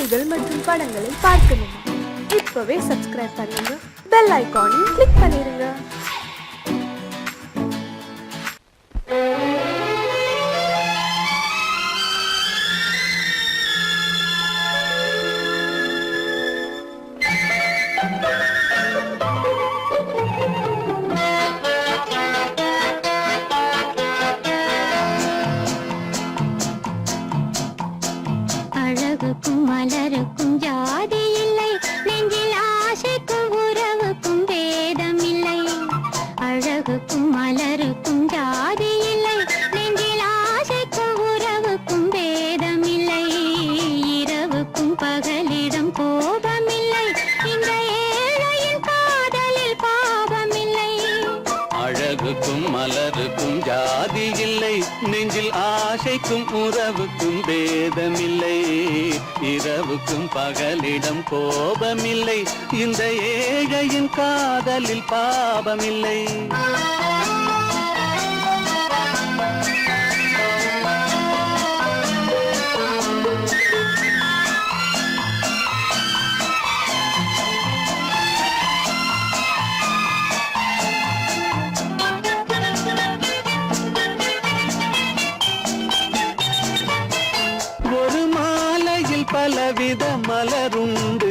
பாடல்கள் மற்றும் படங்களை பார்க்கணுமா? இப்பவே சப்ஸ்கிரைப் பண்ணுங்க, பெல் ஐகானையும் கிளிக் பண்ணிருங்க. அழகுக்கும் மலருக்கும் ஜாதி இல்லை, நெஞ்சில் ஆசைக்கும் உறவுக்கும் பேதம் இல்லை. அழகுக்கும் மலருக்கும் ஜாதி இல்லை, நெஞ்சில் ஆசைக்கும் உறவுக்கும் பேதம் இல்லை. இரவுக்கும் பகலிடம் கோபம் இல்லை, இந்த ஏழையின் காதலில் பாவம் இல்லை. அழகுக்கும் மலருக்கும் ஜாதி இல்லை, நெஞ்சில் ஆசைக்கும் உறவுக்கும் பேதமில்லை. இரவுக்கும் பகலிடம் கோபமில்லை, இந்த ஏழையின் காதலில் பாவமில்லை. பலவித மலருண்டு,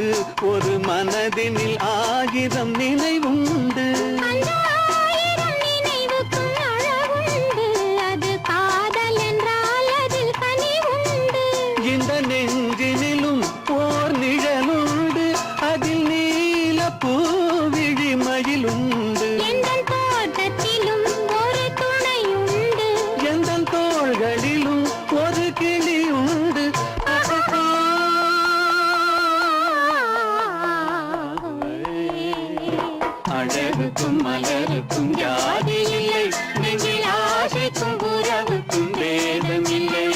ஒரு மனதினில் 1000 நினைவுண்டு. இந்த நெஞ்சினிலும் ஓர் நிழலுண்டு, அதில் நீல பூவிழிமயிலுண்டு. தோட்டத்திலும் ஒரு துணையுண்டு, எந்த தோள்களிலும் ஒரு கிளியுண்டு. அழகுக்கும் மலருக்கும் ஜாதி இல்லை, நெஞ்சில் ஆசைக்கும் உறவுக்கும் பேதமில்லை.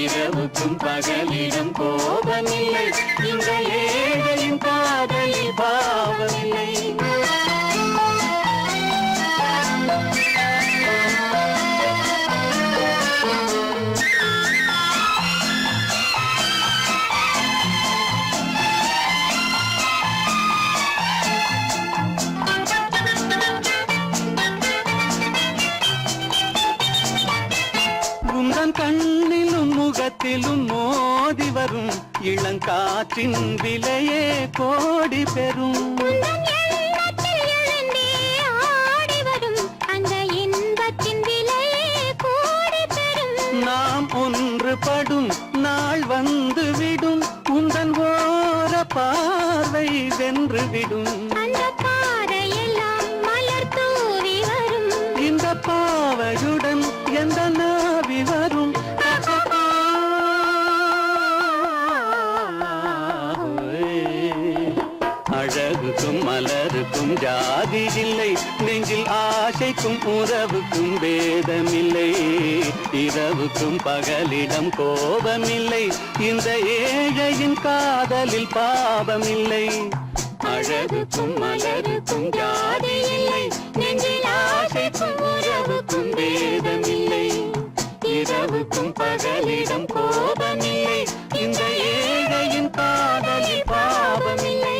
இரவுக்கும் பகலிடம் கோபமில்லை, இந்த ஏழையின் காதலில் பாவமில்லை. கண்ணிலும் முகத்திலும் மோதி வரும் இளங்காற்றின் விலையே கோடி பெறும். நாம் ஒன்றுபடும் நாள் வந்து விடும், உந்தன் ஓர பார்வை வென்றுவிடும். இந்த பாவையுடன் எந்த நாவி வரும். அழகுக்கும் மலருக்கும் ஜாதி இல்லை, நெஞ்சில் ஆசைக்கும் உறவுக்கும் பேதமில்லை. இரவுக்கும் பகலிடம் கோபமில்லை, இந்த ஏழையின் காதலில் பாவமில்லை. அழகுக்கும் மலருக்கும் ஜாதி இல்லை, நெஞ்சில் ஆசைக்கும் உறவுக்கும் பேதமில்லை. இரவுக்கும் பகலிடம் கோபமில்லை, இந்த ஏழையின் காதலில் பாவமில்லை.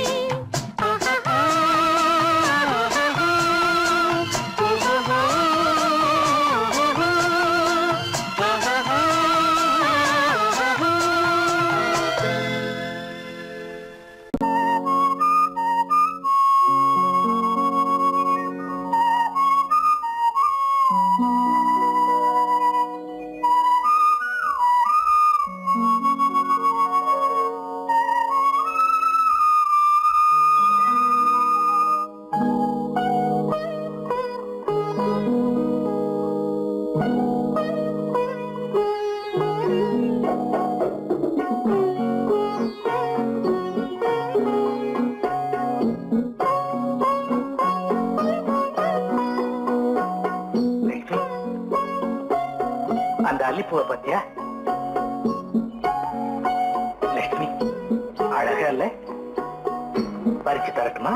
அந்த அல்லிப்பூவை பத்தியா லட்சுமி? அழகா இல்ல? பறிச்சு தரட்டுமா?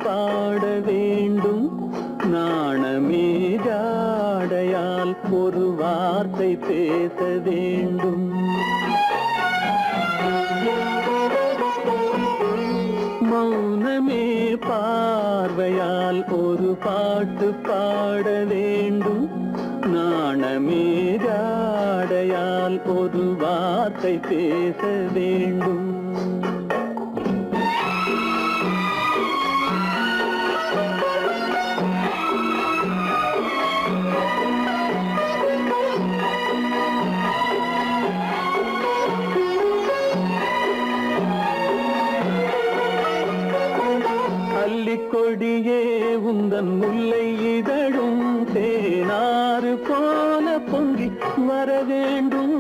பாட வேண்டும். நாணமே ஜாடையால் ஒரு வார்த்தை பேச வேண்டும். மௌனமே பார்வையால் ஒரு பாட்டு பாட வேண்டும். நாணமே ஜாடையால் ஒரு வார்த்தை பேச வேண்டும். கொடியே உந்தன் முல்லை இதழும் தேனாறு போல பொங்கி வர வேண்டும்,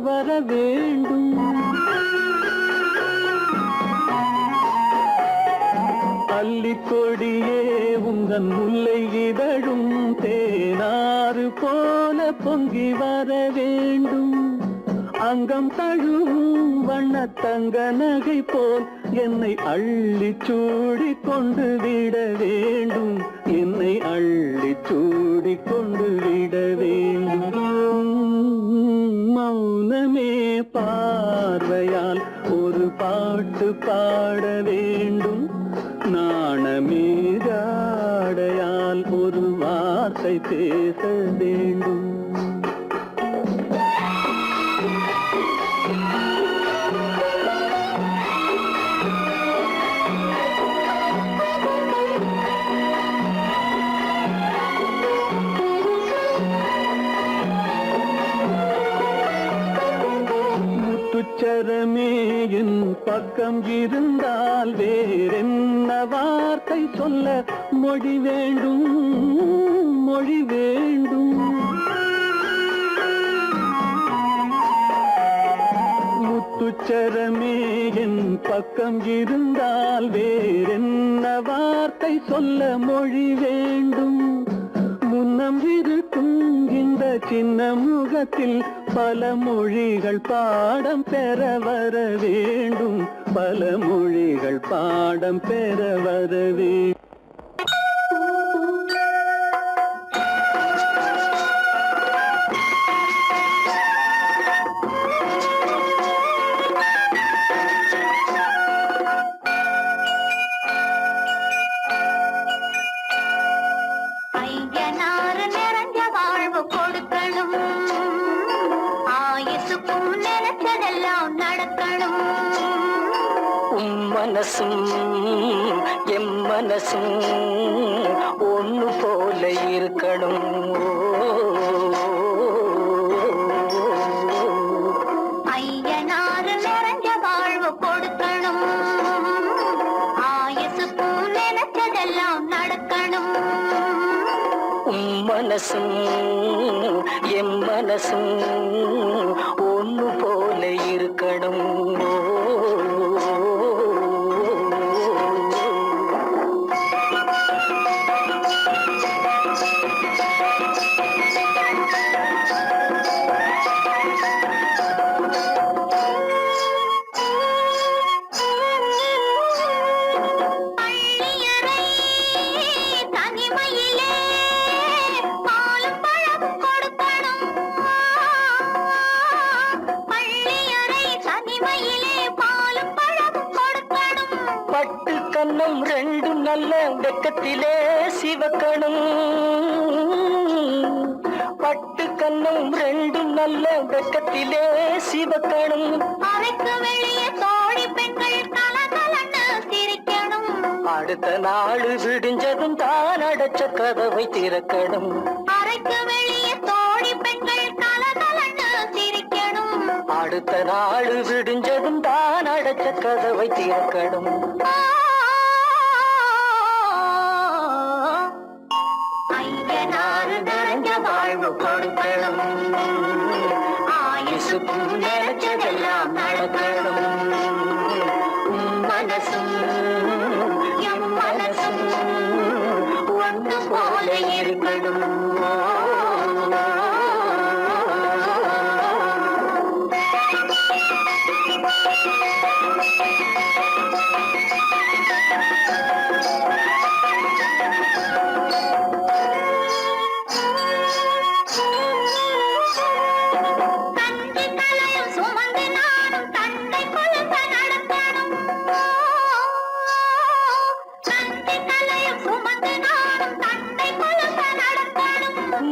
வர வேண்டும். அல்லிக்கொடியே உந்தன் முல்லை இதழும் தேனாறு போல பொங்கி வர வேண்டும். அங்கம் தழுவும் வண்ணத்தங்க நகை போல் என்னை அள்ளி சூடி கொண்டு விட வேண்டும். என்னை அள்ளி சூடி கொண்டு விட வேண்டும். மௌனமே பார்வையால் ஒரு பாட்டு பாட வேண்டும். நாணமே ஜாடையால் ஒரு வார்த்தை பேச வேண்டும். முத்துச்சரமே என் பக்கம் இருந்தால் வேறென்ன வார்த்தை சொல்ல மொழி வேண்டும், மொழி வேண்டும். முத்துச்சரமே என் பக்கம் இருந்தால் வேறென்ன வார்த்தை சொல்ல மொழி வேண்டும். முன்னம் இருக்கும் இந்த சின்ன முகத்தில் பல மொழிகள் பாடம் பெற வர வேண்டும். பல மொழிகள் பாடம் பெற வர வேண்டும். மனசும் எம் மனசும் ஒன்று போல இருக்கணும். ஐயனாறு நிறைஞ்ச வாழ்வு கொடுக்கணும். ஆயுசுக்கும் நினைச்சதெல்லாம் நடக்கணும். மனசும் எம் மனசும் ஒன்று போல இருக்கணும். கண்ணம் ரெண்டு நல்ல வெக்கத்திலே சிவக்கணும். பட்டு கண்ணம் ரெண்டு நல்ல வெக்கத்திலே சிவக்கணும். அறைக்கு வெளியே தோழி பெண்கள் கலகலன்னு சிரிக்கணும். அடுத்த நாள் விடிஞ்சதும் தான் அடைச்ச கதவை திறக்கணும். அறைக்கு வெளியே தோழி பெண்கள் கலகலன்னு சிரிக்கணும். அடுத்த நாள் விடிஞ்சதும் தான் அடைச்ச கதவை திறக்கணும். ஐயனாறு நிறைஞ்ச வாழ்வு கொடுக்கணும். ஆயுசுக்கும் நினைச்சதெல்லாம் நடக்கணும். மனசும் எம் மனசும் ஒன்று போல இருக்கணும்.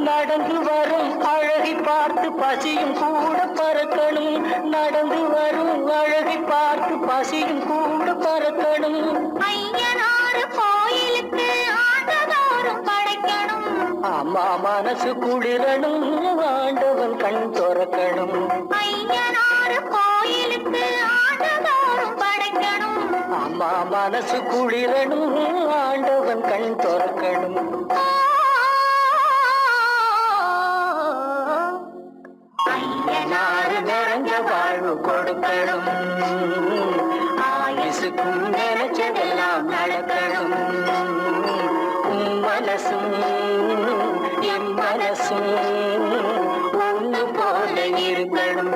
நடந்து வரும் அழகை பார்த்து பசியும் கூட பறக்கணும். நடந்து வரும் அழகை பார்த்து பசியும் கூட பறக்கணும். ஐயனாறு கோயிலுக்கு ஆண்டதோறும் படைக்கணும். அம்மா மனசு குளிரணும், ஆண்டவன் கண் திறக்கணும். ஐயனாறு கோயிலுக்கு ஆண்டதோறும் படைக்கணும். அம்மா மனசு குளிரணும், ஆண்டவன் கண் திறக்கணும். ஐயனாறு நிறைஞ்ச வாழ்வு கொடுக்கணும். ஆயுசுக்கும் நினைச்சதெல்லாம் நடக்கணும். மனசும் என் மனசும் ஒன்று போல இருக்கணும்.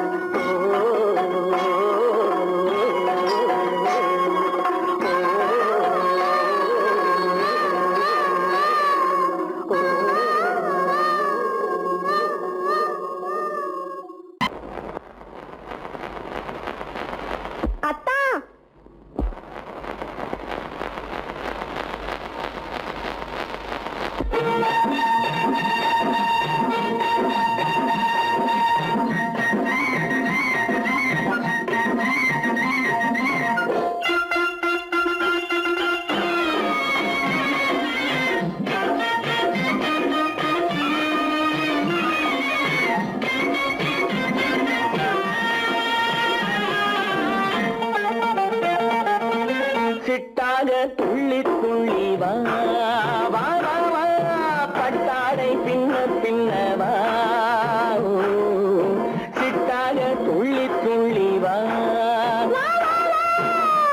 அத்தா, சிட்டாக துள்ளி துள்ளி வா வா வா வா, பட்டாடை பின்ன பின்னவா. சிட்டாக துள்ளி துள்ளி வா,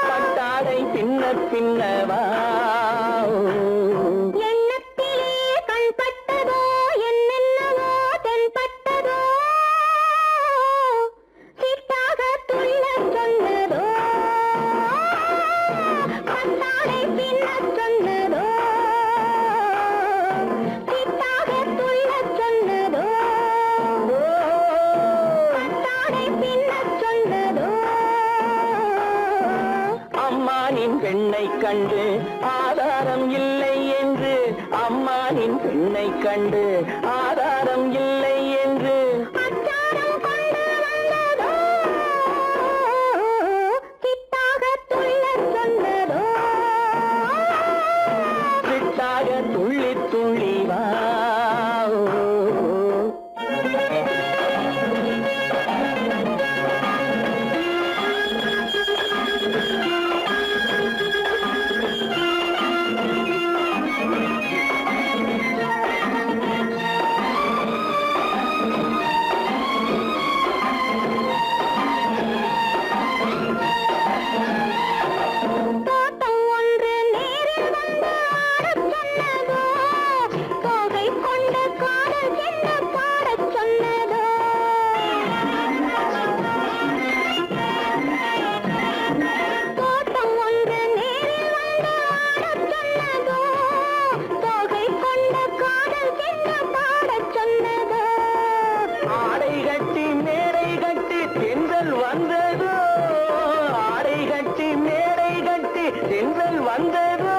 பட்டாடை பின்ன பின்னவா. எண்ணத்திலே கண்பட்டதோ என்னென்னவோ தென்பட்டதோ, சிட்டாக துள்ள சொன்னதோ, பட்டாடை பின்ன சொன்னதோ, சிட்டாக துள்ள சொன்னதோ, பட்டாடை பின்ன சொன்னதோ. அம்மானின் பெண்ணை கண்டு ஆதாரம் இல்லை என்று, அம்மானின் பெண்ணை கண்டு ஆதாரம் இல்லை என்று. அச்சாரம் கொண்டு வந்ததோ, சிட்டாக துள்ள சொன்னதோ. சிட்டாக துள்ளி துள்ளி வா. தோட்டம் ஒன்று நேரில் வந்து ஆடச் சொன்னதோ, தோகை கொண்ட காதல் என்ன பாடச் சொன்னதோ. தோட்டம் ஒன்று நேரில் வந்து ஆடச் சொன்னதோ, தோகை கொண்ட காதல் என்ன பாடச் சொன்னதோ. ஆடை கட்டி மேடை கட்டி தென்றல் வந்ததோ, ஆடை கட்டி மேடை கட்டி தென்றல் வந்ததோ.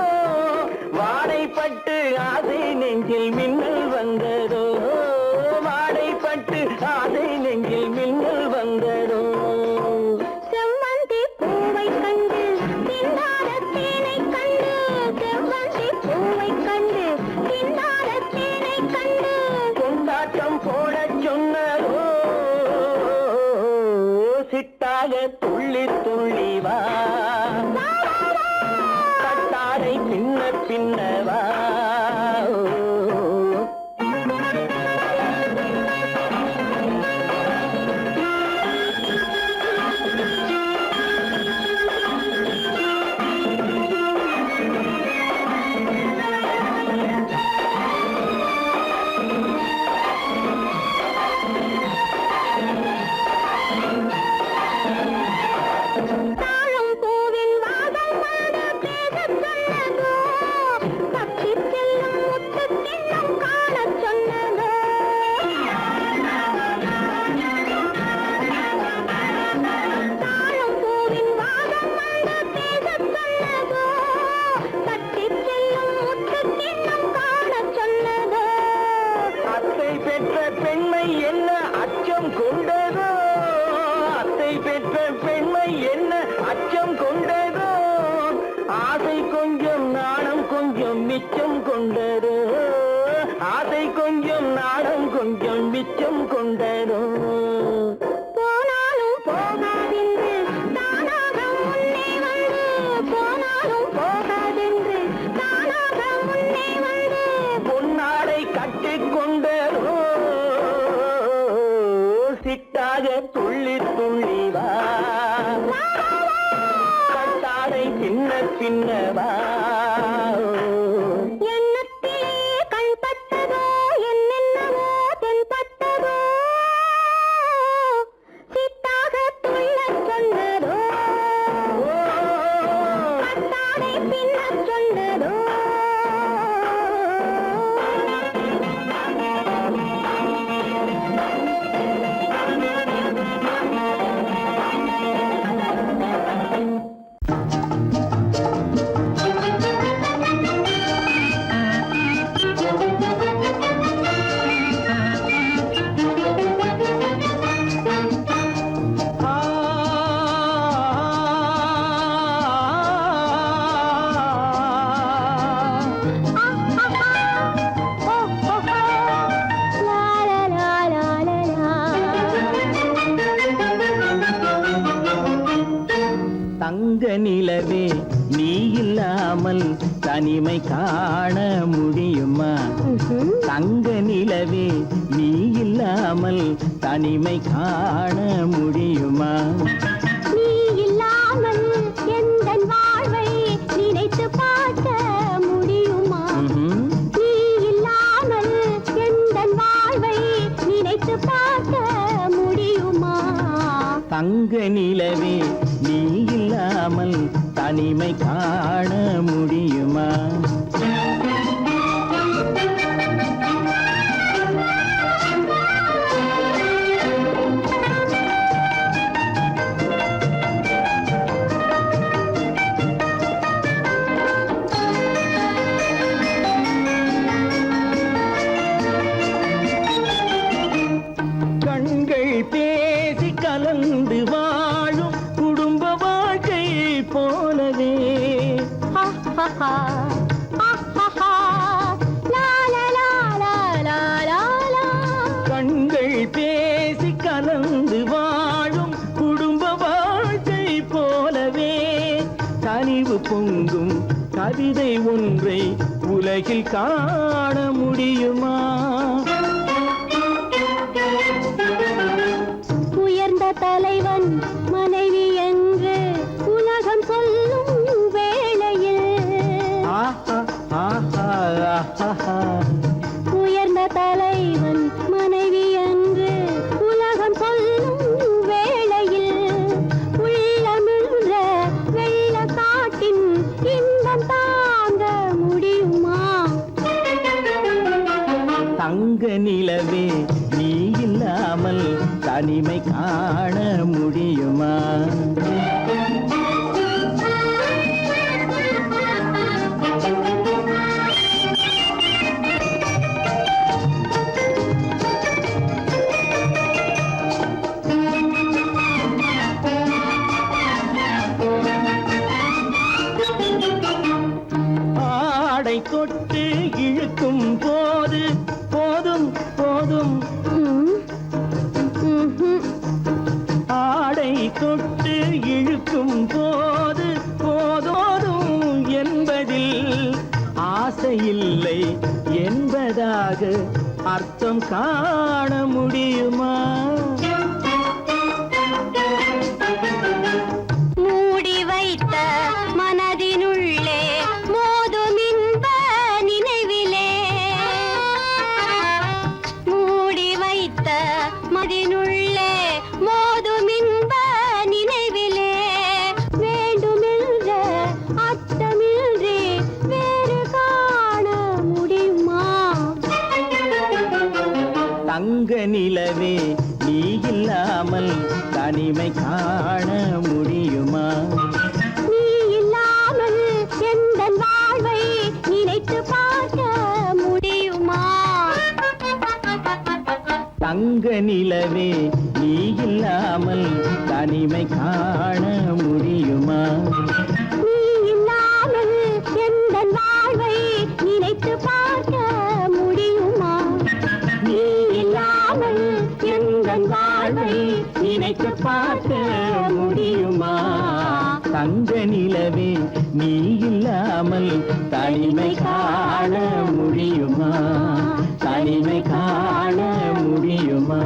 வாடைப்பட்டு ஆசை நெஞ்சில் மின்னல் வந்ததோ, வாடைப்பட்டு ஆசை நெஞ்சில் மின்னல் வந்ததோ. செவ்வந்தி பூவை கண்டு திண்டாட தேனை கண்டு, செவ்வந்தி பூவை கண்டு திண்டாட தேனை கண்டு. கொண்டாட்டம் போடச் சொன்னதோ, சிட்டாக துள்ளி துள்ளி வா, கட்டாடை பின்ன பின்னவா. தாழம் பூவின் வாசம் வந்து பேசச் சொன்னதோ, பச்சை மிச்சம் கொண்டதோ ஆசை கொஞ்சம் நாடம் கொஞ்சம் மிச்சம் கொண்டதோ போனாலும் போகாதென்று தானாக முன்னே வந்து போனாலும் போகாதென்று தானாக முன்னே வந்து பொன்னாடை கட்டிக்கொண்டதோ சிட்டாக துள்ளி துள்ளி வா கட்டாடை பின்ன பின்னவா எண்ணத்திலே கண்பட்டதோ என்னென்னவோ தென்பட்டதோ சித்தாக துள்ளச் சொன்னதோ கட்டாடை பின்னச் சொன்னதோ தங்க நிலவே நீ இல்லாமல் தனிமை காண முடியுமா தங்க நிலவே நீ இல்லாமல் தனிமை காண முடியுமா நீ இல்லாமல் எந்தன் வாழ்வை நினைத்து பார்க்க முடியுமா நீ இல்லாமல் எந்தன் வாழ்வை நினைத்து பார்க்க முடியுமா தங்க நிலவே நீ இல்லாமல் தனிமை காண முடியுமா கண்கள் பேசி கலந்து வாழும் குடும்ப வாழ்க்கை போலவே கண்கள் பேசி கலந்து வாழும் குடும்ப வாழ்க்கை போலவே கனிவு பொங்கும் கவிதை ஒன்றை உலகில் காண முடியுமா உயர்ந்த தலைவன் மனைவி என்று உலகம் சொல்லும் வேளையில் உயர்ந்த தலைவன் மனைவி என்று உலகம் சொல்லும் வேளையில் உள்ளமிழ்ற வெள்ள காட்டின் இன்பம் தாங்க முடியுமா தங்க நிலவே நீ இல்லாமல் தனிமை காண முடியுமா ஆடை தொட்டு இழுக்கும் போது போதும் போதும் ஆடை தொட்டு இழுக்கும் போது போதோதும் என்பதில் ஆசையில்லை என்பதாக அர்த்தம் காண முடியுமா மூடி வைத்த மனதினுள்ளே மோதும் இன்ப நினைவிலே மூடி வைத்த மனதினுள்ளே மோதும் இன்ப நினைவிலே வேண்டுமென்ற அர்த்தமின்றி வேறு காண முடியுமா தங்க நிலவே நீ இல்லாமல் தனிமை காண முடியுமா நீ இல்லாமல் எந்தன் வாழ்வை நினைத்து பார்க்க முடியுமா தங்க நிலவே நீ இல்லாமல் தனிமை காண முடியுமா நீ இல்லாமல் எந்தன் வாழ்வை தங்க நிலவே நீ இல்லாமல் தனிமை காண முடியுமா? தனிமை காண முடியுமா?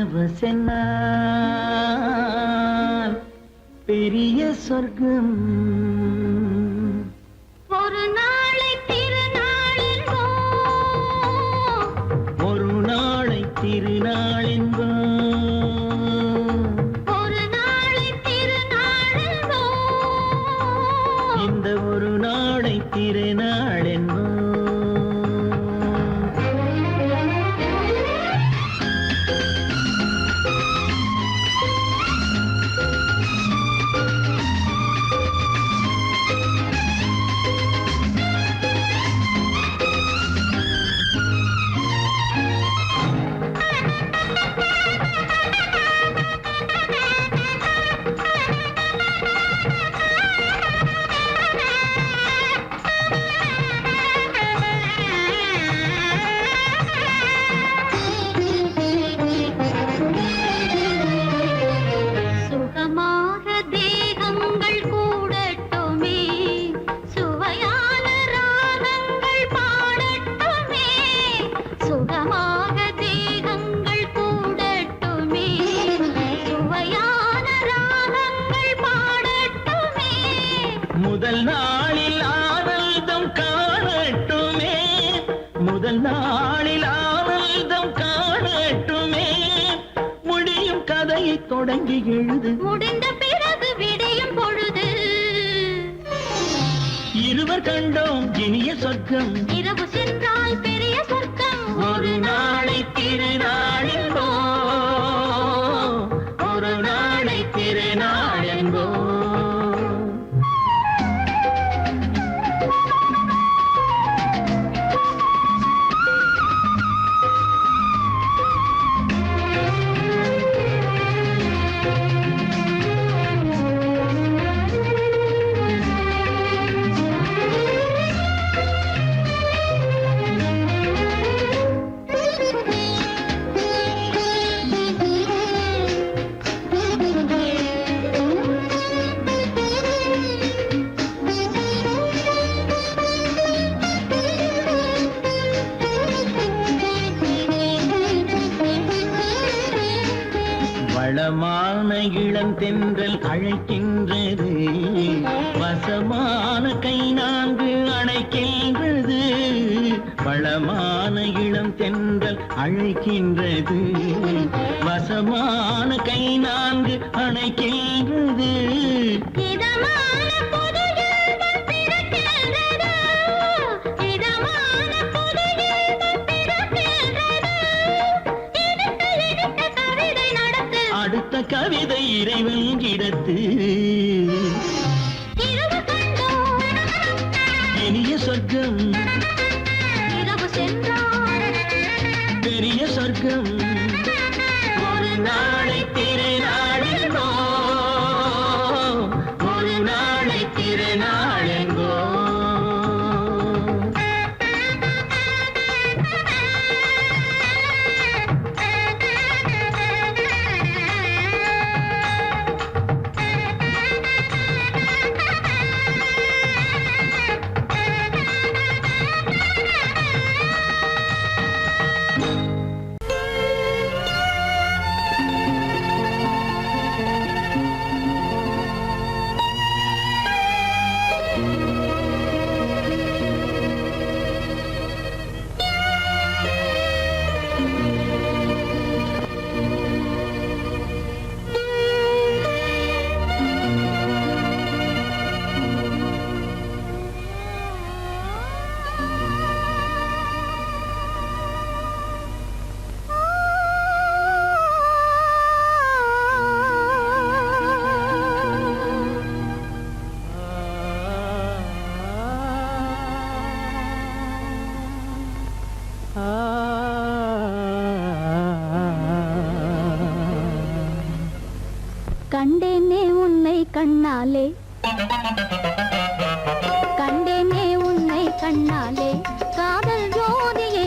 பரவசென்னால் பெரிய சொர்க்கம் ஒரு நாளை திருநாள் ஒரு நாளை திருநாள் ஒரு நாளை திருநாள் இந்த ஒரு நாளை திருநாள் சுகமாக தேகங்கள் கூடட்டுமே சுவையான ராகங்கள் பாடட்டுமே சுகமாக தேகங்கள் கூடட்டுமே சுவையான ராகங்கள் பாடட்டுமே முதல் நாளில் ஆனந்தம் காணட்டுமே முதல் நாளில் ஆனந்தம் காணட்டுமே முடியும் கதையை தொடங்கி எழுது முடிந்த பிறகு விடியும் பொழுது இருவர் கண்டோம் இனிய சொர்க்கம் இரவு சென்றால் பெரிய சொர்க்கம் ஒரு நாளை திருநாள் ஒரு நாளை திருநாள் வளமான இளம் தென்றல் அழைக்கின்றது வசமான கை நான்கு அணைக்கின்றது வளமான இளம் தென்றல் அழைக்கின்றது வசமான கை நான்கு அணைக்கின்றது இதமான புது இன்பம் பிறக்கின்றது இதமான புது இன்பம் பிறக்கின்றது இனித்த கவிதை நடத்து அடுத்த கவிதை இறைவன் இடத்து இரவு கண்டோம் இனிய சொர்க்கம் இரவு சென்றால் பெரிய சொர்க்கம் ஒரு நாளை திருநாள் ஒரு நாளை திருநாள் கண்டேனே உன்னை கண்ணாலே கண்டேனே உன்னை கண்ணாலே காதல் ஜோதியே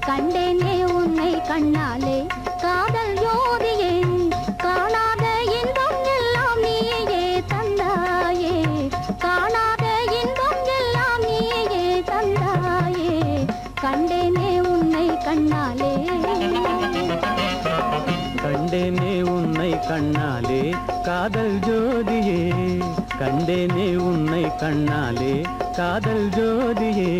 கண்டேனே உன்னை கண்ணாலே காதல் ஜோதியே காணாத இன்பம் எல்லாம் நீயே தந்தாயே காணாத இன்பம் எல்லாம் நீயே தந்தாயே கண்டேனே உன்னை கண்ணாலே கண்ணாலே காதல் ஜோதியே கண்டேனே உன்னை கண்ணாலே காதல் ஜோதியே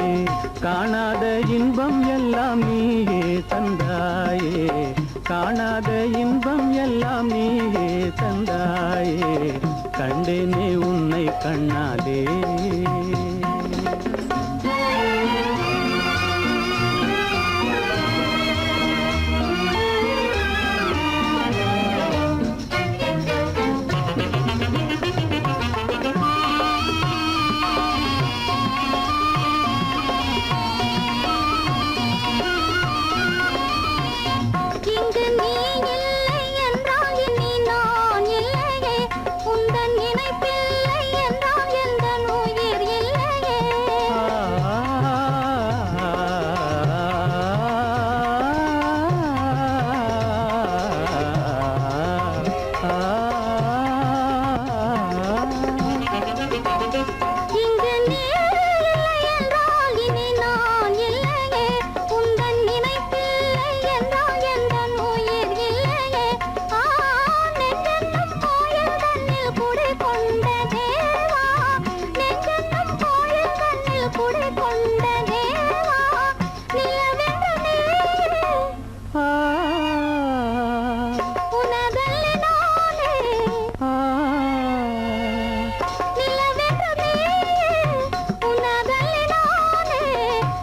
காணாத இன்பம் எல்லாம் நீயே தந்தாயே காணாத இன்பம் எல்லாம் நீயே தந்தாயே கண்டேனே உன்னை கண்ணாலே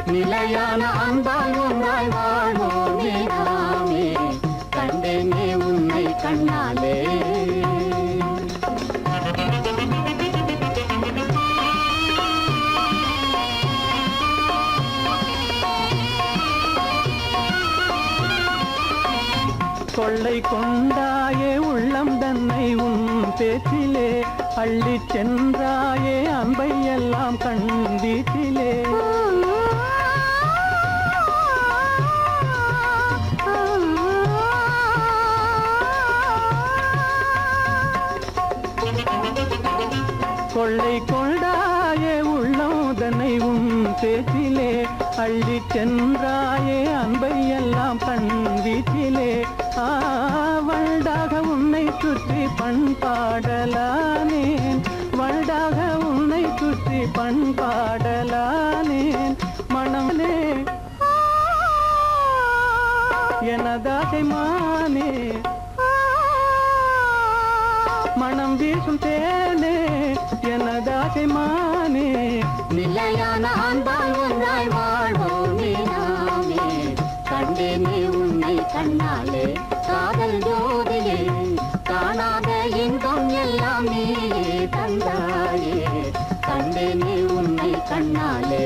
நிலையான அன்பால் ஒன்றாய் வாழ்வோமே நாமே கண்டேனே உன்னை கண்ணாலே கொள்ளை கொண்டாயே உள்ளம் தன்னை உன் பேச்சிலே அள்ளி சென்றாயே அன்பை எல்லாம் கண் வீட்டிலே கொள்ளை கொண்டாயே உள்ளம் தன்னை உன் பேச்சிலே அள்ளி சென்றாயே அன்பை எல்லாம் கண் வீட்டிலே வண்டாக உன்னை சுற்றி பண்பாடலானேன் வண்டாக உன்னை சுற்றி பண்பாடலானேன் மனமே எனதாசை மானே மனம் வீசும் தேனே எனதாசை மானே நிலையான அன்பால் ஒன்றாய் வாழ்வோமே நாமே கண்டேனே உன்னை கண்ணாலே காதல் ஜோதியே காணாத இன்பம் எல்லாம் நீயே தந்தாயே கண்டேனே உன்னை கண்ணாலே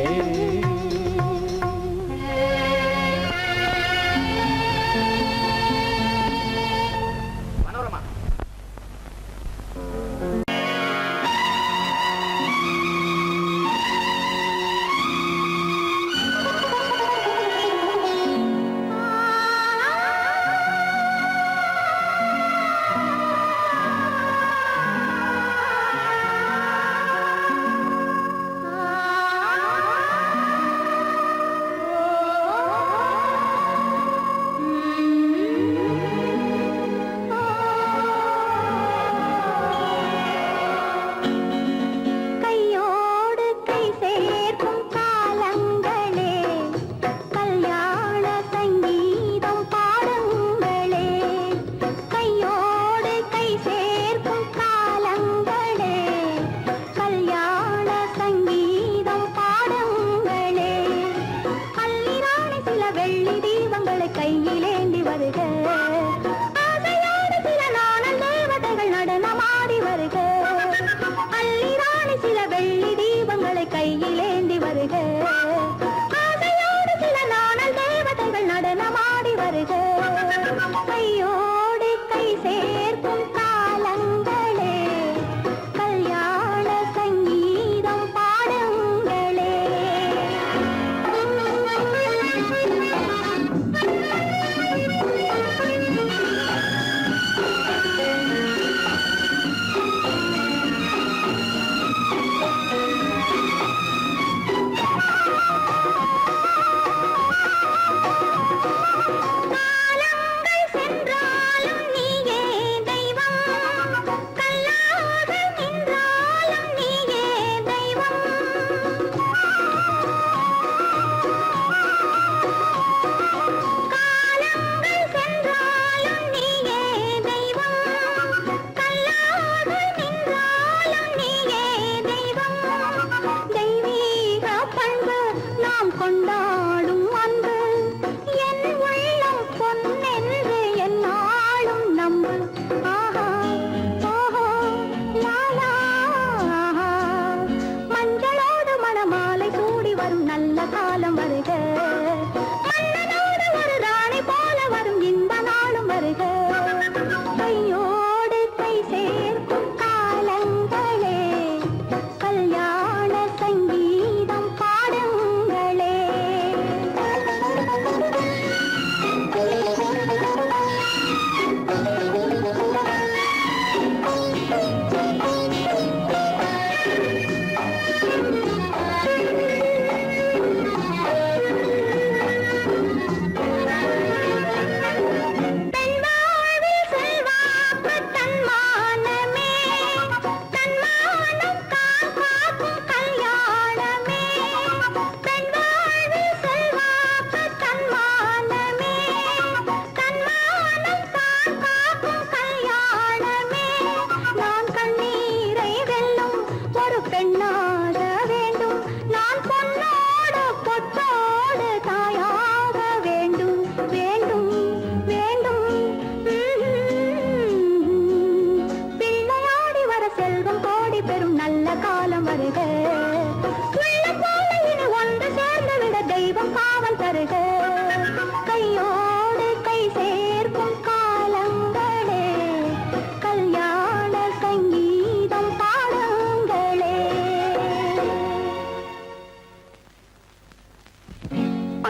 கையோடு கை சேர்க்கும் காலங்களே கல்யாண சங்கீதம் பாடுங்களே.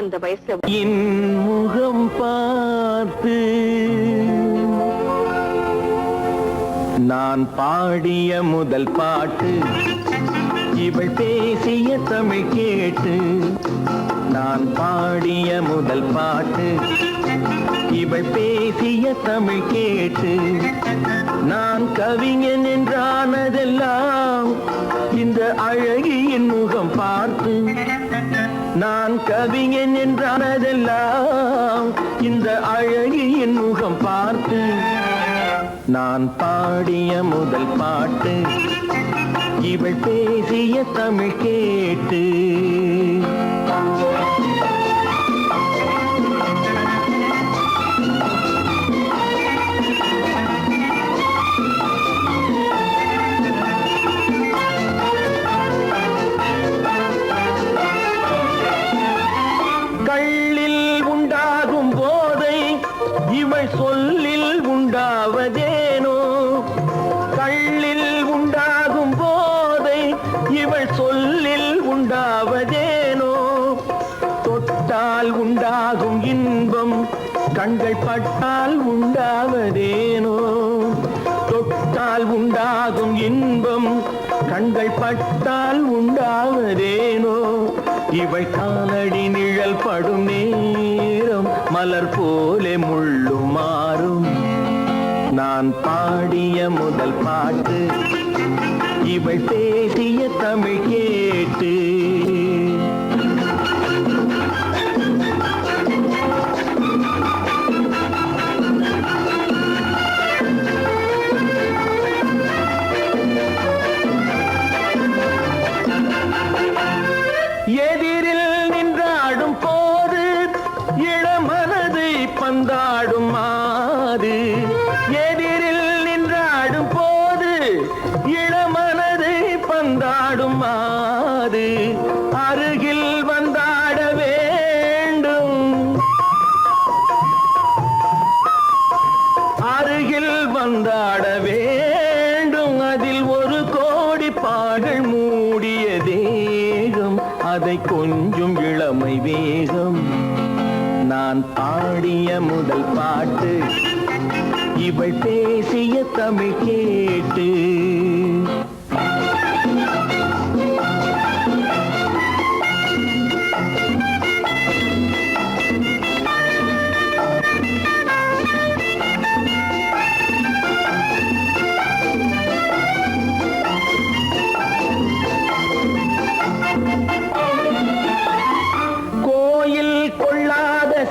அந்த வயசுல என் முகம் பார்த்து நான் பாடிய முதல் பாட்டு, இவள் பேசிய தமிழ் கேட்டு. நான் பாடிய முதல் பாட்டு, இவள் பேசிய தமிழ் கேட்டு. நான் கவிஞன் என்றானதெல்லாம் இந்த அழகியின் முகம் பார்த்து. நான் கவிஞன் என்றானதெல்லாம் இந்த அழகியின் முகம் பார்த்து. நான் பாடிய முதல் பாட்டு, இவள் பேசிய தமிழ் கேட்டு. கள்ளில் உண்டாகும் போதை இவள் சொல்லில் உண்டாவதேனோ. கள்ளில் உண்டாகும் போதை இவள் சொல்லில் உண்டாவதேனோ. தொட்டால் உண்டாகும் இன்பம் கண்கள் பட்டால் உண்டாவதேனோ. தொட்டால் உண்டாகும் இன்பம் கண்கள் பட்டால் உண்டாவதேனோ. இவள் காலடி நிழல் படும் நேரம் மலர் போலே முள்ளும் மாறும். நான் பாடிய முதல் பாட்டு, இவள் பேசிய தமிழ் கேட்டு. எதிரில் நின்றாடும் போது இளமனதை பந்தாடும் மாது. எதிரில் நின்றாடும் போது இளமனதை பந்தாடும் மாது. அருகில் வந்தாட வேண்டும், அருகில் வந்தாட வேண்டும். அதில் ஒரு கோடி பாடல் மூடிய தேகம், அதை கொஞ்சம் இளமை வேகம். நான் பாடிய முதல் பாட்டு, இவள் பேசிய தமிழ் கேட்டு.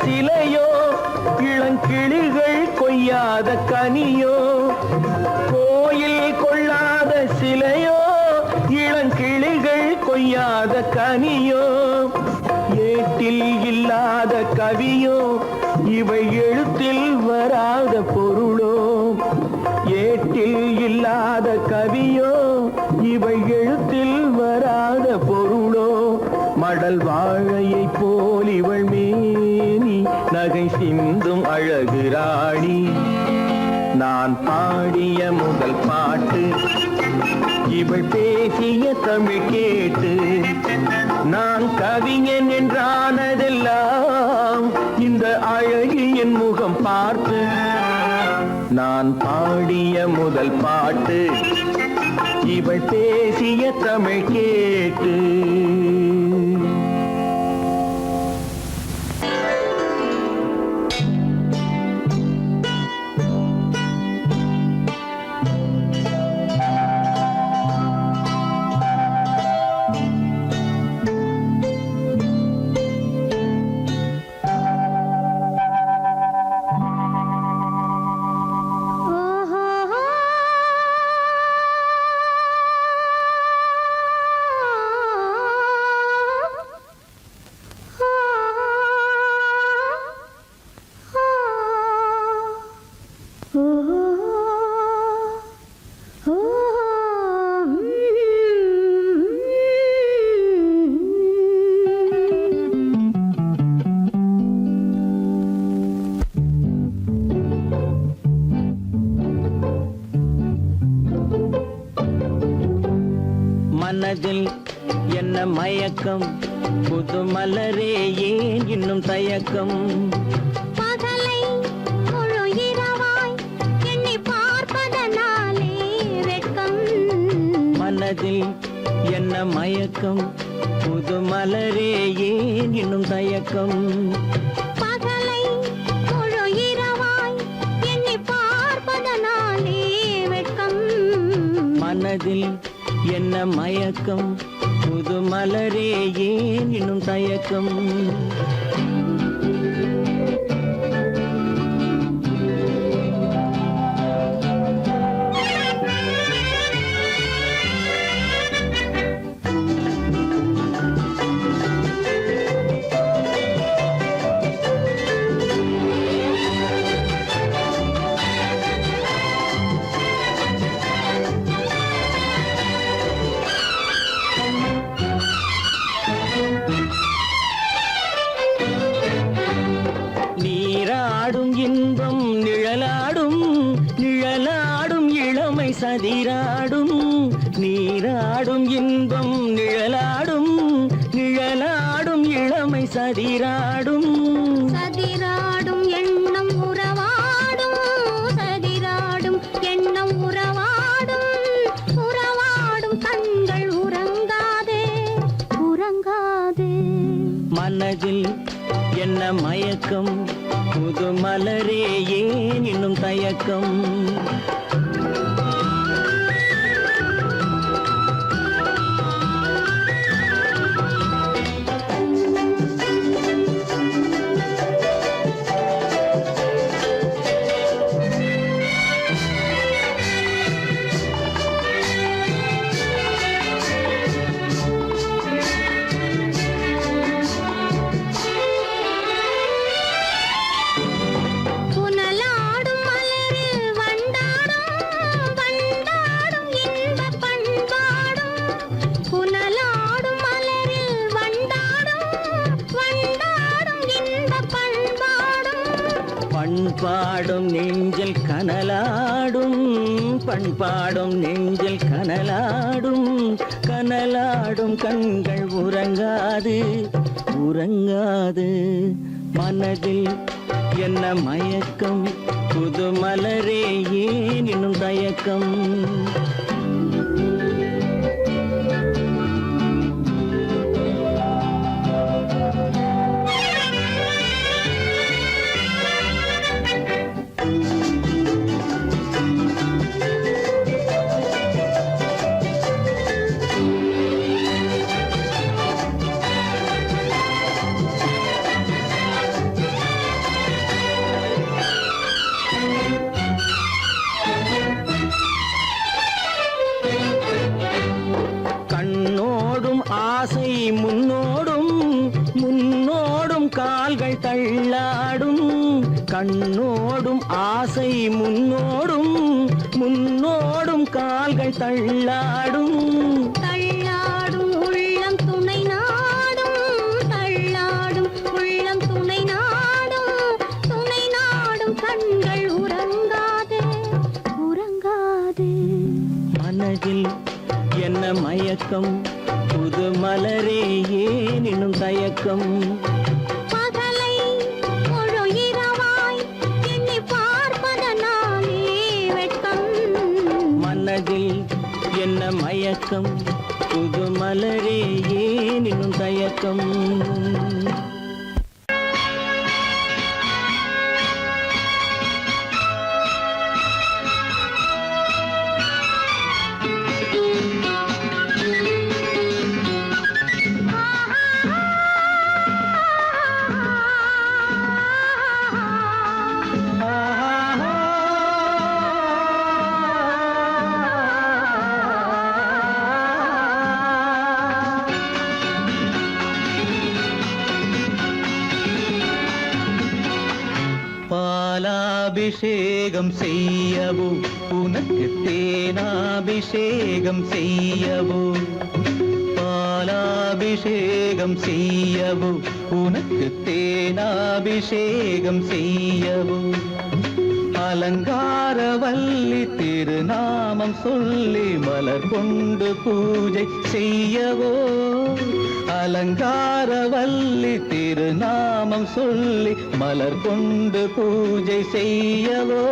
சிலையோ இளங்கிளிகள் கொய்யாத கனியோ. கோயில் கொள்ளாத சிலையோ இளங்கிளிகள் கொய்யாத கனியோ. ஏட்டில் இல்லாத கவியோ இவை எழுத்தில் வராத பொருளோ. ஏட்டில் இல்லாத கவியோ இவை எழுத்தில் வராத பொருளோ. மடல் வாழையை போல் இவள் மேனி நகை சிந்தும் அழகு ராணி. நான் பாடிய முதல் பாட்டு, இவள் பேசிய தமிழ் கேட்டு. நான் கவிஞன் என்றானதெல்லாம் இந்த அழகியின் முகம் பார்த்து. நான் பாடிய முதல் பாட்டு, இவள் பேசிய தமிழ் கேட்டு. ஆ மனதில் என்ன மயக்கம் புது மலரே ஏன் இன்னும் தயக்கம் பகலை முழு இரவாய் எண்ணி பார்ப்பதனாலே வெட்கம் மனதில் என்ன மயக்கம் புது மலரே ஏன் இன்னும் தயக்கம் பகலை முழு இரவாய் எண்ணி பார்ப்பதனாலே வெட்கம் மனதில் என்ன மயக்கம் புது மலரே ஏன் இன்னும் தயக்கம் நீராடும் இன்பம் நிழலாடும் நிழலாடும் இளமை சதிராடும் நீராடும் இன்பம் நிழலாடும் நிழலாடும் இளமை சதிராடும் சதிராடும் எண்ணம் உறவாடும் சதிராடும் எண்ணம் உறவாடும் உறவாடும் கண்கள் உறங்காதே உறங்காதே மனதில் என்ன மயக்கம் புது மலரே ஏன் இன்னும் தயக்கம் புனலாடும் மலரில் வண்டாடும் வண்டாடும் இன்பப் பண்பாடும் புனலாடும் மலரில் வண்டாடும் வண்டாடும் இன்பப் பண்பாடும் பண்பாடும் நெஞ்சில் கனலாடும் பண்பாடும் நெஞ்சில் கனலாடும் கனலாடும் கண்கள் உறங்காது உறங்காது மனதில் என்ன மயக்கம் புது மலரே ஏன் இன்னும் தயக்கம் கண்ணோடும் ஆசை முன்னோடும் முன்னோடும் கால்கள் தள்ளாடும் கண்ணோடும் ஆசை முன்னோடும் முன்னோடும் கால்கள் தள்ளாடும் தள்ளாடும் உள்ளம் துணை நாடும் தள்ளாடும் உள்ளம் துணை நாடும் கண்கள் உறங்காதே உறங்காதே மனதில் என்ன மயக்கம் புது மலரே ஏன் இன்னும் தயக்கம் பகலை முழு இரவாய் எண்ணி பார்ப்பதனாலே வெட்கம் மனதில் என்ன மயக்கம் புது மலரே ஏன் இன்னும் தயக்கம் பாலாபிஷேகம் செய்யவோ உனக்கு தேனாபிஷேகம் செய்யவோ பாலாபிஷேகம் செய்யவோ உனக்கு தேனாபிஷேகம் செய்யவோ அலங்காரவல்லி திருநாமம் சொல்லி மலர் கொண்டு பூஜை செய்யவோ அலங்காரவல்லி திருநாமம் சொல்லி மலர் கொண்டு பூஜை செய்யவோ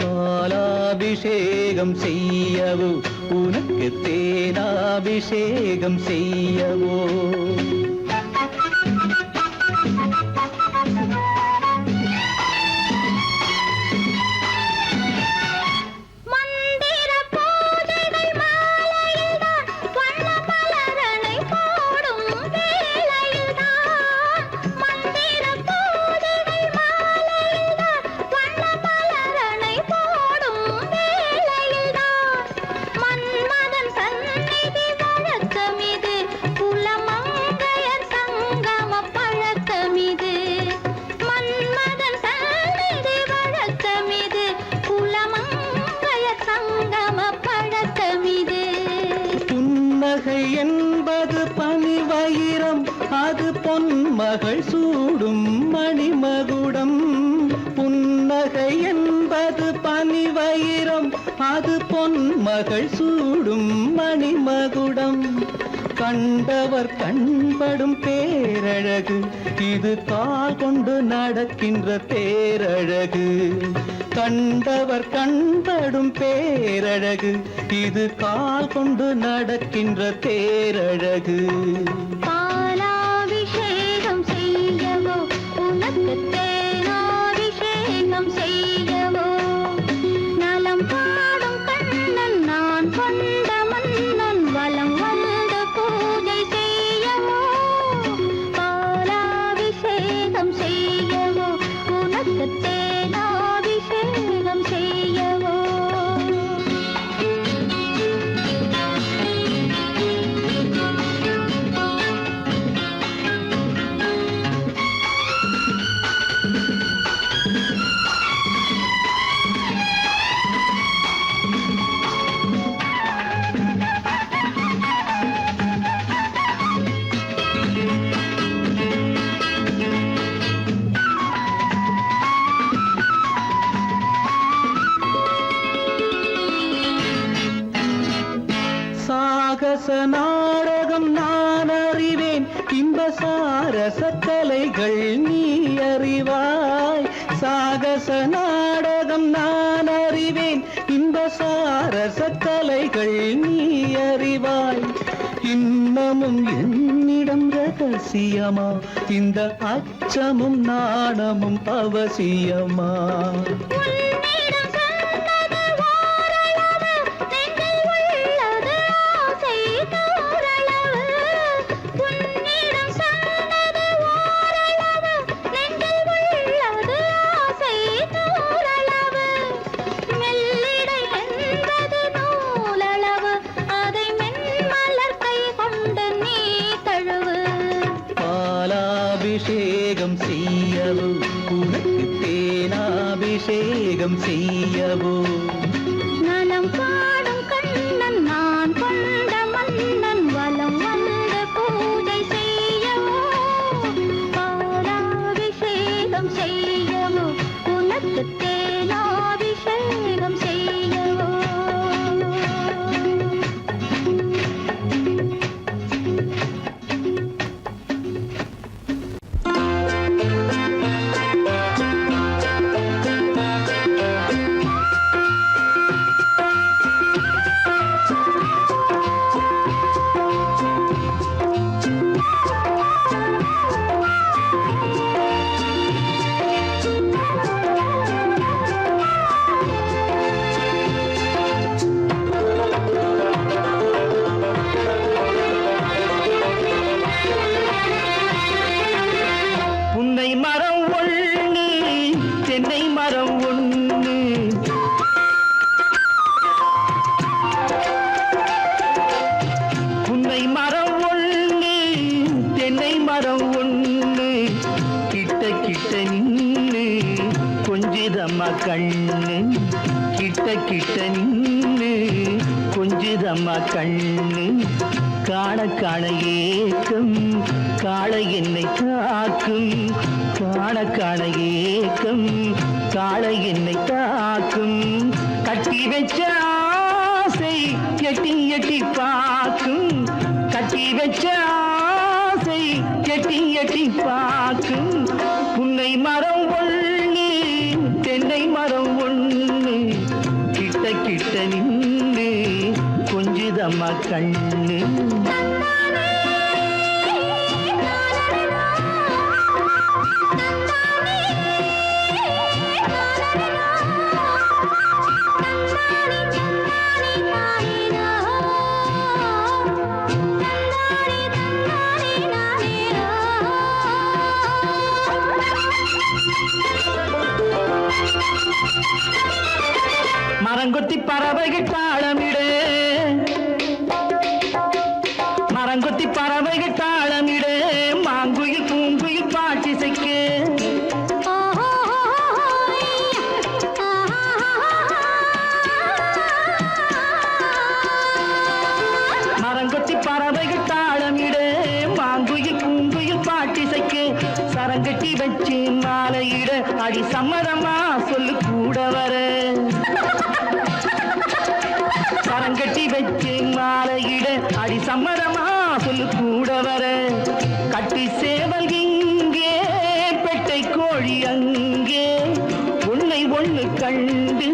பாலாபிஷேகம் செய்யவோ உனக்கு தேனாபிஷேகம் செய்யவோ என்பது பனிவயிரம் அது பொன்மகள் சூடும் மணிமகுடம் புன்னகை என்பது பனிவயிரம் அது பொன்மகள் சூடும் மணிமகுடம் கண்டவர் கண்படும் பேரழகு இது கால் கொண்டு நடக்கின்ற தேரழகு கண்டவர் கண்படும் பேரழகு இது கால் கொண்டு நடக்கின்ற தேரழகு பாலாபிஷேகம் செய்யவோ உனக்கு தேனாபிஷேகம் செய்யவோ நலம் பாடும் கண்ணன் நான் கொண்ட மன்னன் வலம் வந்து பூஜை செய்யவோ பாலாபிஷேகம் செய்யவோ உனக்கு தேனாபிஷேகம் செய்யவோ சாகச நாடகம் நான் அறிவேன் இன்ப சாரச கலைகள் நீ அறிவாய் சாகச நாடகம் நான் அறிவேன் இன்ப சாரச கலைகள் நீ அறிவாய் இன்னமும் என்னிடம் ரகசியமா இந்த அச்சமும் நாணமும் அவசியமா அபிஷேகம் செய்யவோ உனக்கு தேனாபிஷேகம் செய்யவோ நலம் பாடும் கண்ணன் நான் கொண்ட மன்னன் வலம் வந்து பூஜை செய்யவோ பாலாபிஷேகம் செய்யவோ உனக்கு தேனாபிஷேகம் செய்யவோ மரம் ஒண்ணு தென்னை மரம் ஒண்ணு புன்னை மரம் ஒண்ணு தென்னை மரம் ஒண்ணு கிட்ட கிட்ட நின்னு கொஞ்சிதம்மா கண்ணு கிட்ட கிட்ட நின்னு கொஞ்சிதம்மா கண்ணு காண காண ஏக்கம் காளை என்னை காக்கும் காண காண ஏக்கம் காளை என்னை தாக்கும் கட்டி வச்ச ஆசை எட்டி எட்டி பார்க்கும் கட்டி வச்ச ஆசை எட்டி எட்டி பார்க்கும் புன்னை மரம் ஒண்ணு தென்னை மரம் ஒண்ணு கிட்ட கிட்ட நின்று கொஞ்சுதம்மா கண்ணு மரங்கொத்தி பறவைகள் தாளமிடு மரங்கொத்தி பறவைகள் தாளமிடு மாங்குயில் பூங்குயில் பாட்டிசைக்கு மரங்கொத்தி பறவைகள் தாளமிடு மாங்குயில் பூங்குயில் பாட்டிசைக்கு சரங்கட்டி வச்சு மாலையிட அடி சம்மதமா சொல்லு கூட வர சரங்கட்டி வச்சு மாலையிட அடி சம்மதமா சொல்லு கூட வர கட்டி சேவல் இங்கே பெட்டை கோழி அங்கே உன்னை ஒண்ணு கண்டு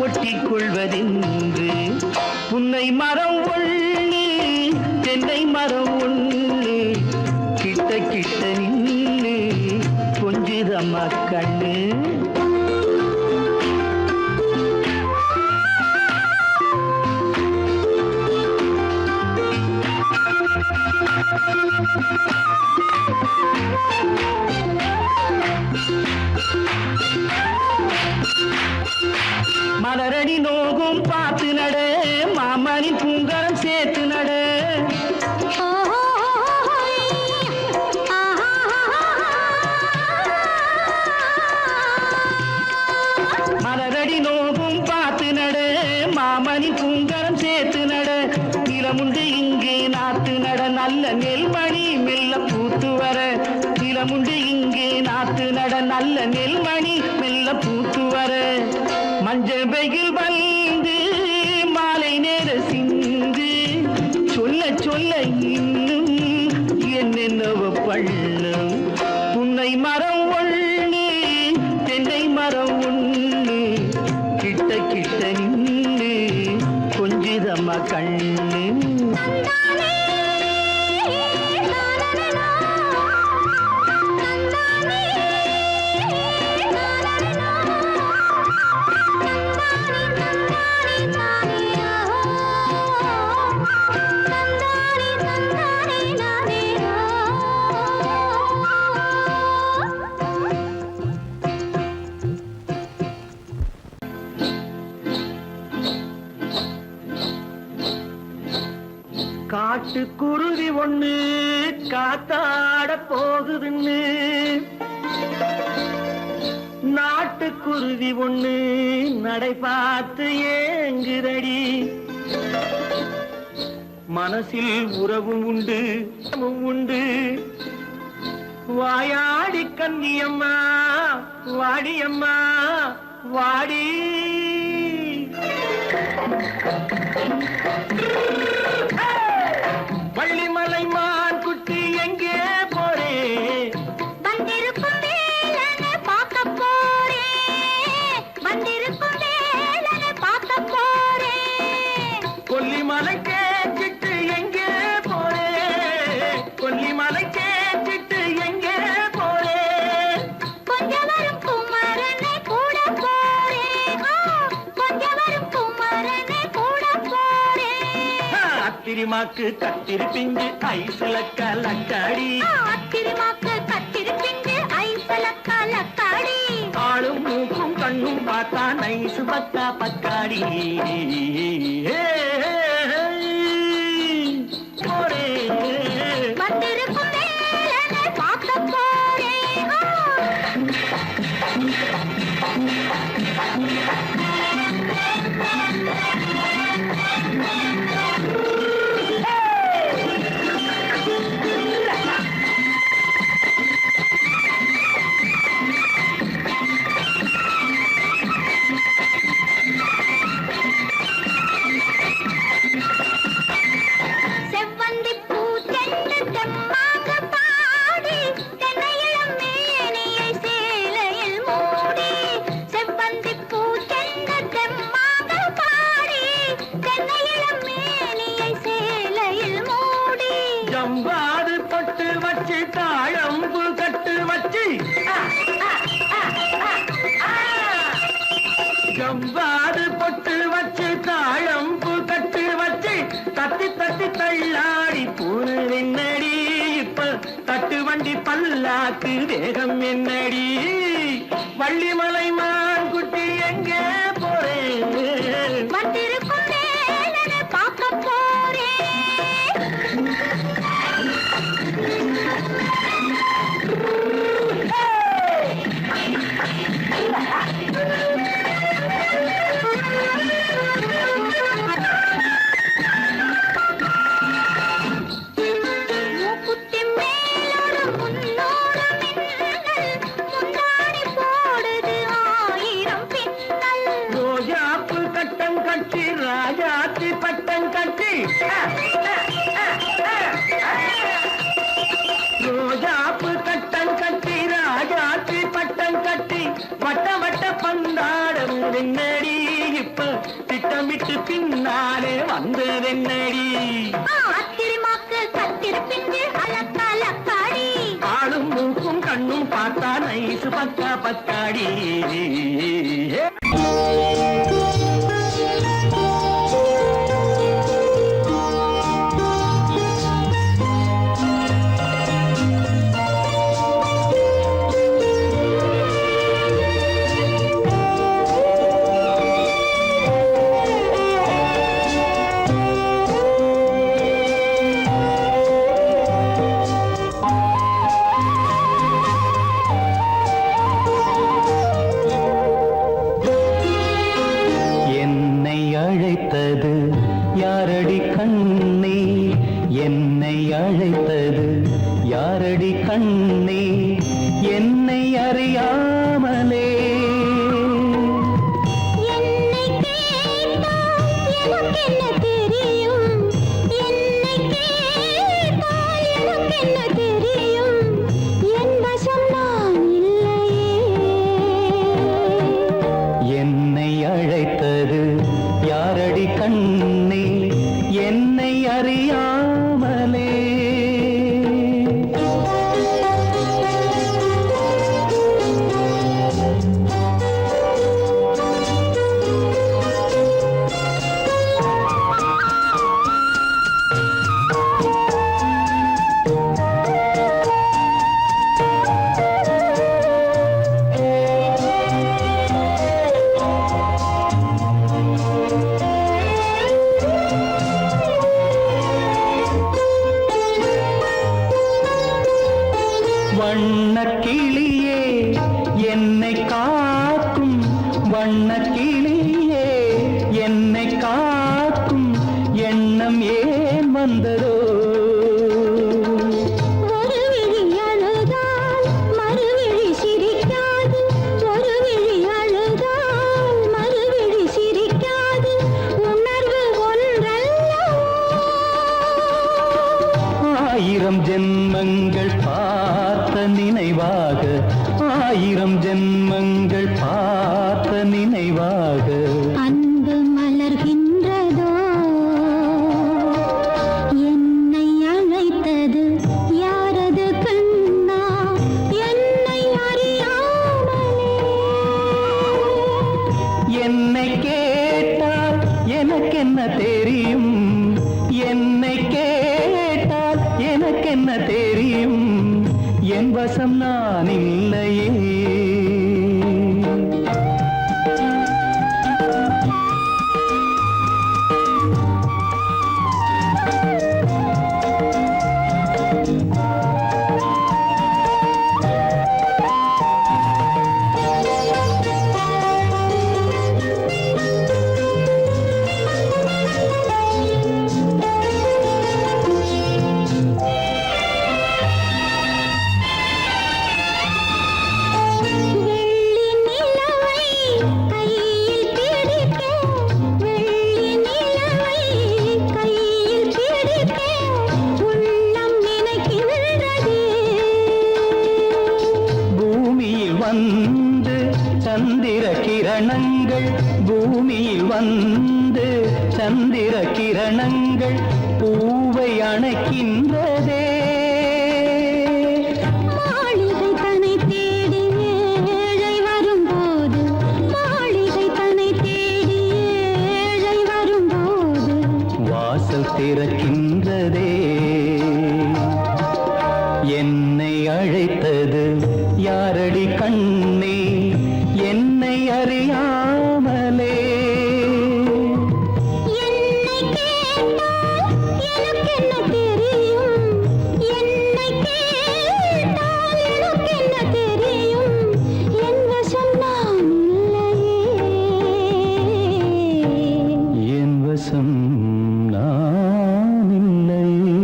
ஒட்டிக் கொள்வதென்று புன்னை மரம் ஒண்ணு தென்னை மரம் ஒண்ணு கிட்ட கிட்ட நின்று கொஞ்சுதம்மா கண்ணு மலரடி நோகும் பார்த்து நட மாமணி பூங்கரம் சேர்த்து நட மலரடி நோகும் பார்த்து நட மாமணி பூங்கரம் சேர்த்து நட நிலமுண்டு இங்கே நாத்து நட நல்ல நெல்மணி மெல்ல பூத்து வர நிலமுண்டு இங்கே நாத்து நட நல்ல நெல்மணி மெல்ல பூத்து வர மஞ்சள் வெயில் வந்து மாலை நேர சிந்து சொல்ல சொல்ல இன்னும் என்னென்னவ பண்ணும் புன்னை மரம் ஒண்ணு தென்னை மரம் ஒண்ணு கிட்ட கிட்ட நின்று கொஞ்சுதம்மா கண்ணு காட்டுக்குருவி ஒண்ணு காத்தாட போகுதுன்னு நாட்டுக்குருவி ஒண்ணு நடை பார்த்து ஏங்குதடி மனசில் உறவும் உண்டு உண்டு வாயாடி கன்னியம்மா வாடியம்மா வாடி வள்ளிமலை மான் குட்டி எங்கே போறே வந்திருக்கும் வேலனை பார்க்க போறேன் வந்திருக்கும் வேலனை பார்க்க போறேன் கொல்லிமலை கேட்டுட்டு எங்கே போறே கொல்லிமலை கேட்டுட்டு எங்கே போறே கொஞ்சம் வரும் குமரனை கூட போறேன் கொஞ்சம் வரும் குமரனை கூட போறேன் அத்திரிமாக்கு கத்திரி பிஞ்சு ஐசுல கலக்காடி அத்திரிமாக்கு கத்திரி பிஞ்சு ஐசல கலக்காடி ஆளும் மூக்கும் கண்ணும் பார்த்தா நைசு பக்கா பக்காடி போரே வந்திருக்கும் வேலனை பார்க்க போறேன் முந்தாது பொட்டு வச்சு தாழம்பு கட்டு வச்சு தத்தி தத்தி தள்ளாடி பூரு என்னடி இப்ப தட்டு வண்டி பல்லாக்கு வேகம் என்னடி வள்ளிமலை மான் குட்டி எங்கே போறேன் வந்திருக்கும் வேலனை பார்க்க போறேன் மூக்குத்தி மேலோடு முன்னோடு மின்னல் முந்தாடி போடுது 1000 பின்னல் ரோஜாப்பு கட்டம் கட்டி ராஜாத்தி பட்டம் கட்டி ரோஜாப்பு கட்டம் கட்டி ராஜாத்தி பட்டம் கட்டி வட்ட வட்ட பந்தாடம் வெண்ணடி இப்ப திட்டமிட்டு பின்னாலே வந்ததென்னடி ஆத்திரமாக்கு கத்திருப்பிஞ்சு அலக்காடி ஆளும் மூக்கும் கண்ணும் பார்த்தா நைசு பக்கா பக்காடி அழைத்தது யாரடி கண்ணே என்னை அழைத்தது யாரடி கண்ணே என்னை அறியாமலே என்னை கேட்டால் எனக்கென்ன தெரியும் என்னை கேட்டால் எனக்கென்ன தெரியும் என் வசம் நான் இல்லையே என்னை அழைத்தது யாரடி கண்ணே என்னை அறியாமலே வண்ணக்கிளியே என்னை காக்கும் வண்ணக்கிளியே என்னை காக்கும் எண்ணம் ஏன் வந்ததோ ஒரு விழி அழுதால் மறுவிழி சிரிக்காது ஒரு விழி அழுதால் மறுவிழி சிரிக்காது உணர்வு ஒன்றல்லவோ 1000 ஜென்மங்கள் பார்த்த நினைவாக 1000 ஜென்மங்கள் பார்த்த நினைவாக அன்பு மலர்கின்றதோ என்னை அழைத்தது யாரது கண்ணா என்னை அறியாமலே என்னை கேட்டால் எனக்கென்ன தெரியும் என்னை கேட்டால் எனக்கென்ன தெரியும் என் வசம் நான் இல்லையே வெள்ளி நிலவை கையில் பிடிக்க வெள்ளி நிலவை கையில் பிடிக்க உள்ளம் நினைக்கின்றதே பூமியில் வந்து சந்திர கிரணங்கள் பூமியில் வந்து சந்திர கிரணங்கள் பூவை அணைக்கின்றதே மாளிகை தன்னை தேடி ஏழை வரும்போது மாளிகை தன்னை தேடி கண்ணே என்னை அறியாமலே என்னை கேட்டால் எனக்கு என்ன தெரியும் என்னை கேட்டால் எனக்கு என்ன தெரியும் என் வசம் நான் இல்லையே என் வசம் நான் இல்லையே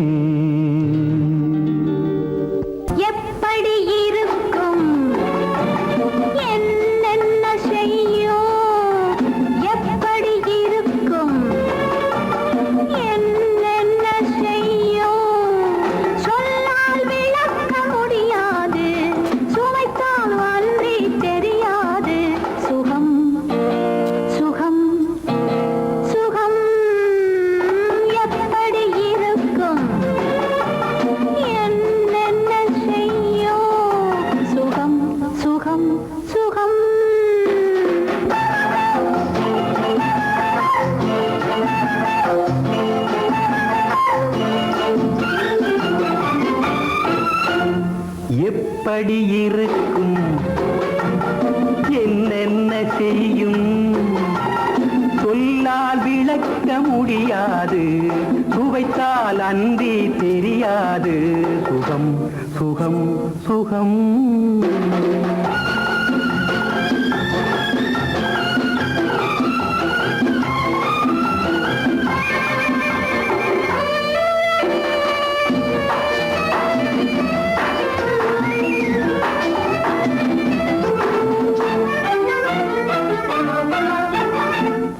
எப்படி இருக்கும் என்னென்ன செய்யும் எப்படி இருக்கும் என்னென்ன செய்யும் சொல்லால் விளக்க முடியாது சுவைத்தால் அன்றி தெரியாது சுகம் சுகம் சுகம் எப்படி இருக்கும் என்னென்ன செய்யும் சுகம் சுகம் சுகம் எப்படி இருக்கும் என்னென்ன செய்யும் சொல்லால் விளக்க முடியாது சுவைத்தால் அன்றி தெரியாது சுகம் சுகம் சுகம்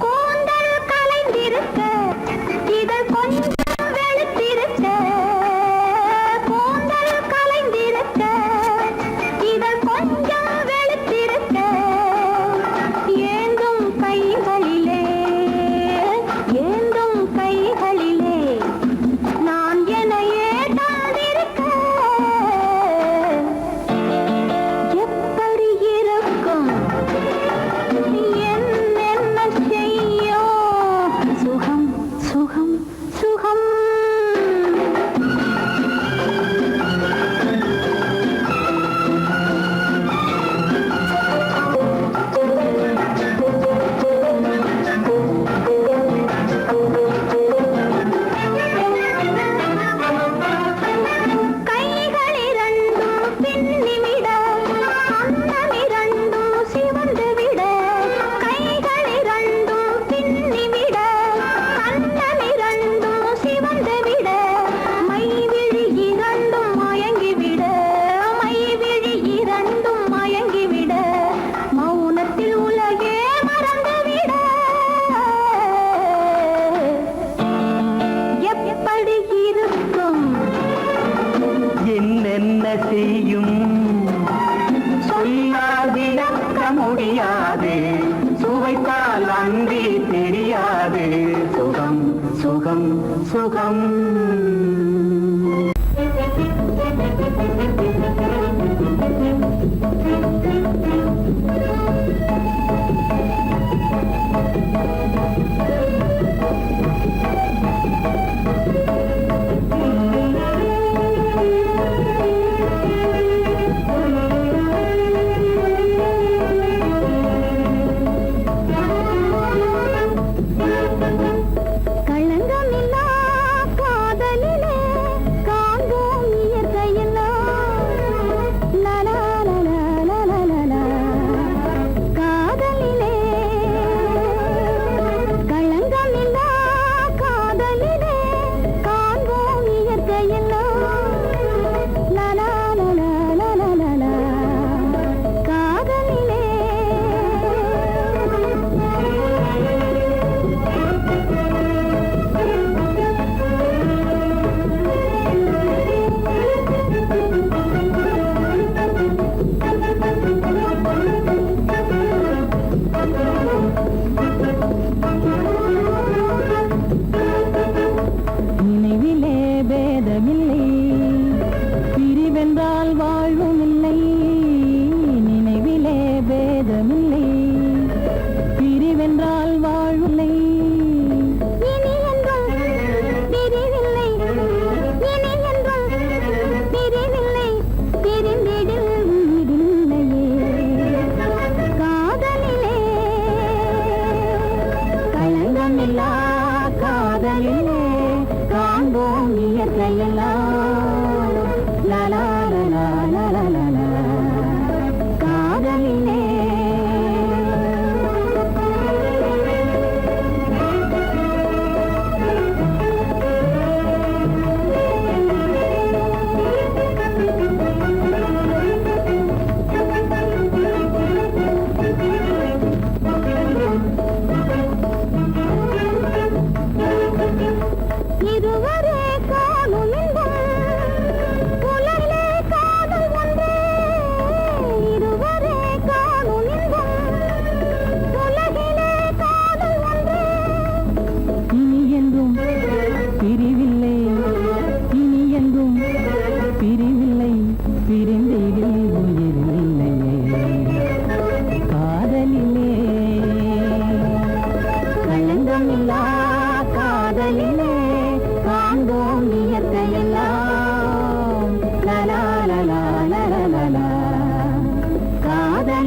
கூந்தல் கலைந்திருக்க இதழ் கொஞ்சம் வெளுத்திருக்க கூந்தல் கலைந்திருக்க இதழ் கொஞ்சம் வெளுத்திருக்க ஏந்தும் கைகளிலே நான் என்னையே தாழ்ந்திருக்க எப்படி இருக்கும் என்னென்ன செய்யும் சுகம் சுகம் சுகம் கைகள் இரண்டும் பின்னிவிட அன்னம் இரண்டும் சிவந்து விட கைகள் இரண்டும் பின்னிவிட அன்னம் இரண்டும் சிவந்து விட மைவிழி இரண்டும் மயங்கிவிட மைவிழி இரண்டும் மயங்கிவிட மௌனத்தில் உலகே மறந்துவிட எப்படி இருக்கும் என்னென்ன செய்யும் சொல்லால் விளக்க முடியாது சுவைத்தால் அன்றி தெரியாது சுகம் சுகம் சுகம் களங்கமில்லா காதலிலே காண்போம் இயற்கையெல்லாம்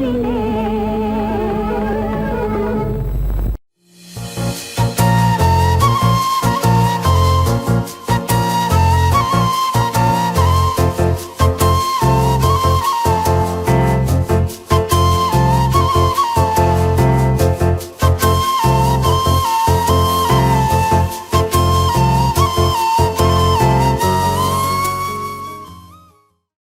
வானிலே